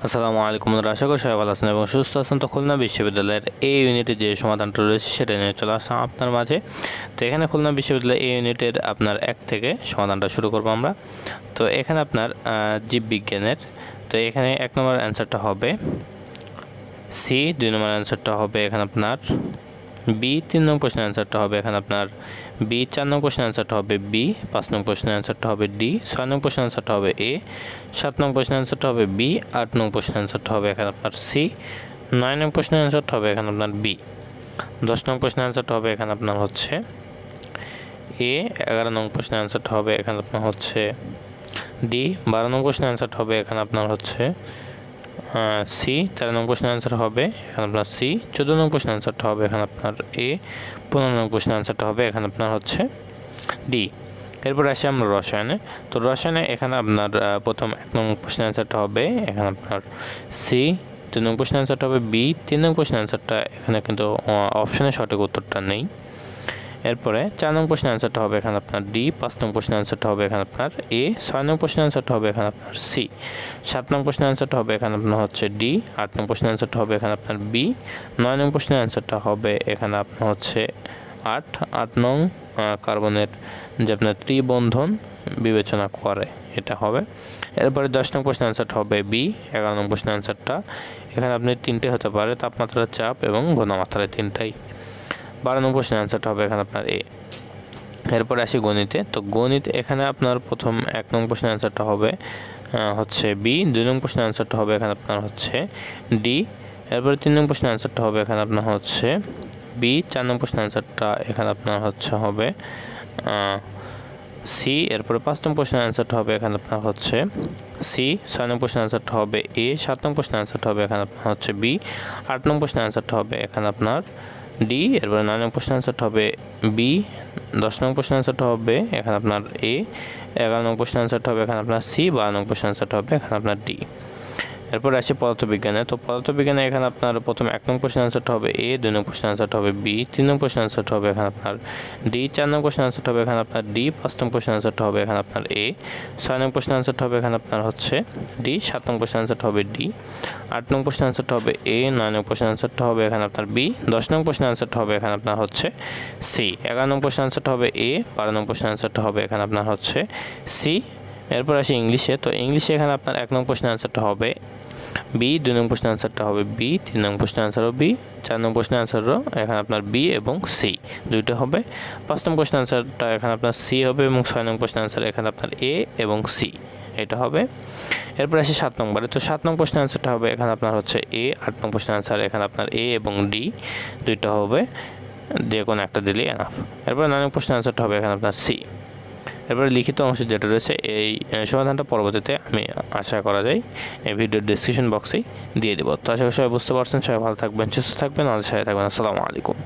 আসসালামু আলাইকুম বন্ধুরা, আশা করি সবাই ভালো আছেন এবং সুস্থ আছেন। তো খুলনা বিশ্ববিদ্যালয়ের এই ইউনিটের যে সমাধানটা রয়েছে সেটা নিয়ে চলে আসলাম আপনার মাঝে। তো এখানে খুলনা বিশ্ববিদ্যালয়ের এই ইউনিটের আপনার 1 থেকে সমাধানটা শুরু করব আমরা। তো এখানে আপনার জীববিজ্ঞানের, তো এখানে 1 নম্বর অ্যান্সারটা হবে সি, 2 নম্বর অ্যান্সারটা হবে এখানে আপনার বি, 3 নং প্রশ্নের অ্যান্সারটা হবে এখানে আপনার বি, 4 নং প্রশ্নের অ্যান্সারটা হবে বি, 5 নং প্রশ্নের অ্যান্সারটা হবে ডি, 6 নং প্রশ্নের অ্যান্সারটা হবে এ, 7 নং প্রশ্নের অ্যান্সারটা হবে বি, 8 নং প্রশ্নের অ্যান্সারটা হবে এখানে আপনার সি, 9 নং প্রশ্নের অ্যান্সারটা হবে এখানে আপনার বি, 10 নং প্রশ্নের অ্যান্সারটা হবে এখানে আপনার হচ্ছে এ, 11 নং প্রশ্নের অ্যান্সারটা হবে এখানে আপনার হচ্ছে ডি, 12 নং প্রশ্নের অ্যান্সারটা হবে এখানে আপনার হচ্ছে সি, 13 নং প্রশ্নের অ্যান্সার হবে এখানে আপনার সি, 14 নং প্রশ্নের অ্যান্সারটা হবে এখানে আপনার এ, 15 নং প্রশ্নের অ্যান্সারটা হবে এখানে আপনার হচ্ছে ডি। এরপর আসি আমরা রসায়নে। তো রসায়নে এখানে আপনার প্রথম 1 নং প্রশ্নের অ্যান্সারটা হবে এখানে আপনার সি, 2 নং প্রশ্নের অ্যান্সারটা হবে বি, 3 নং প্রশ্নের অ্যান্সারটা এখানে কিন্তু অপশানে সঠিক উত্তরটা নেই। এরপরে 4 নং প্রশ্নের অ্যান্সারটা হবে এখানে আপনার ডি, 5 নং প্রশ্নের অ্যান্সারটা হবে এখানে আপনার এ, 6 নং প্রশ্নের অ্যান্সারটা হবে এখানে আপনার সি, 7 নং প্রশ্নের অ্যান্সারটা হবে এখানে আপনার হচ্ছে ডি, 8 নং প্রশ্নের অ্যান্সারটা হবে এখানে আপনার বি, 9 নং প্রশ্নের অ্যান্সারটা হবে এখানে আপনার হচ্ছে 8 নং কার্বনের যে আপনার ত্রিবন্ধন বিবেচনা করে এটা হবে। এরপরে 10 নং প্রশ্নের অ্যান্সারটা হবে বি, 11 নং প্রশ্নের অ্যান্সারটা এখানে আপনি 3টে হতে পারে, তাপমাত্রার চাপ এবং ঘনমাত্রায় 3টাই। 12 নং প্রশ্নের অ্যান্সারটা হবে এখানে আপনার এ। এরপরে আসি গণিতে। তো গণিত এখানে আপনার প্রথম 1 নং প্রশ্নের অ্যান্সারটা হবে হচ্ছে বি, 2 নং প্রশ্নের অ্যান্সারটা হবে এখানে আপনার হচ্ছে ডি, এরপরে 3 নং প্রশ্নের অ্যান্সারটা হবে এখানে আপনার হচ্ছে বি, 4 নং প্রশ্নের অ্যান্সারটা এখানে আপনার হচ্ছে হবে সি, এরপরে 5 নং প্রশ্নের অ্যান্সারটা হবে এখানে আপনার হচ্ছে সি, 6 নং প্রশ্নের অ্যান্সারটা হবে এ, 7 নং প্রশ্নের অ্যান্সারটা হবে এখানে আপনার হচ্ছে বি, 8 নং প্রশ্নের অ্যান্সারটা হবে এখানে আপনার ডি, এরপরে 9 নং প্রশ্নের অ্যান্সারটা হবে বি, 10 নং প্রশ্নের অ্যান্সারটা হবে এখানে আপনার এ, 11 নং প্রশ্নের অ্যান্সারটা হবে এখানে আপনার সি, 12 নং প্রশ্নের অ্যান্সারটা হবে এখানে আপনার ডি। এরপর আসি পদার্থবিজ্ঞানে। তো পদার্থবিজ্ঞানে এখানে আপনার প্রথম 1 নং প্রশ্নের অ্যান্সারটা হবে এ, 2 নং প্রশ্নের অ্যান্সারটা হবে বি, 3 নং প্রশ্নের অ্যান্সারটা হবে এখানে আপনার ডি, 4 নং প্রশ্নের অ্যান্সারটা হবে এখানে আপনার ডি, 5 নং প্রশ্নের অ্যান্সারটা হবে এখানে আপনার এ, 6 নং প্রশ্নের অ্যান্সারটা হবে এখানে আপনার হচ্ছে ডি, 7 নং প্রশ্নের অ্যান্সারটা হবে ডি, 8 নং প্রশ্নের অ্যান্সারটা হবে এ, 9 নং প্রশ্নের অ্যান্সারটা হবে এখানে আপনার বি, 10 নং প্রশ্নের অ্যান্সারটা হবে এখানে আপনার হচ্ছে সি, 11 নং প্রশ্নের অ্যান্সারটা হবে এ, 12 নং প্রশ্নের অ্যান্সারটা হবে এখানে আপনার হচ্ছে সি। এরপর আসি ইংলিশে। তো ইংলিশে এখানে আপনার 1 নং প্রশ্নের অ্যান্সারটা হবে বি, 2 নং প্রশ্নের অ্যান্সারটা হবে বি, 3 নং প্রশ্নের অ্যান্সারও বি, 4 নং প্রশ্নের অ্যান্সারও এখানে আপনার বি এবং সি দুইটা হবে, 5 নং প্রশ্নের অ্যান্সারটা এখানে আপনার সি হবে এবং 6 নং প্রশ্নের অ্যান্সার এখানে আপনার এ এবং সি এটা হবে। এরপর আসি 7 নম্বরে। তো 7 নং প্রশ্নের অ্যান্সারটা হবে এখানে আপনার হচ্ছে এ, 8 নং প্রশ্নের অ্যান্সার এখানে আপনার এ এবং ডি দুইটা হবে, যে কোনো একটা দিলেই এনাফ। এরপর 9 নং প্রশ্নের অ্যান্সারটা হবে এখানে আপনার সি। এরপরে লিখিত অংশ যেটা রয়েছে এই সমাধানটা পরবর্তীতে আমি আশা করা যায় এই ভিডিওর ডেসক্রিপশন বক্সেই দিয়ে দেবো। তো আশা করি সবাই বুঝতে পারছেন। সবাই ভালো থাকবেন, সুস্থ থাকবেন, আমাদের সাথে থাকবেন। আসসালামু আলাইকুম।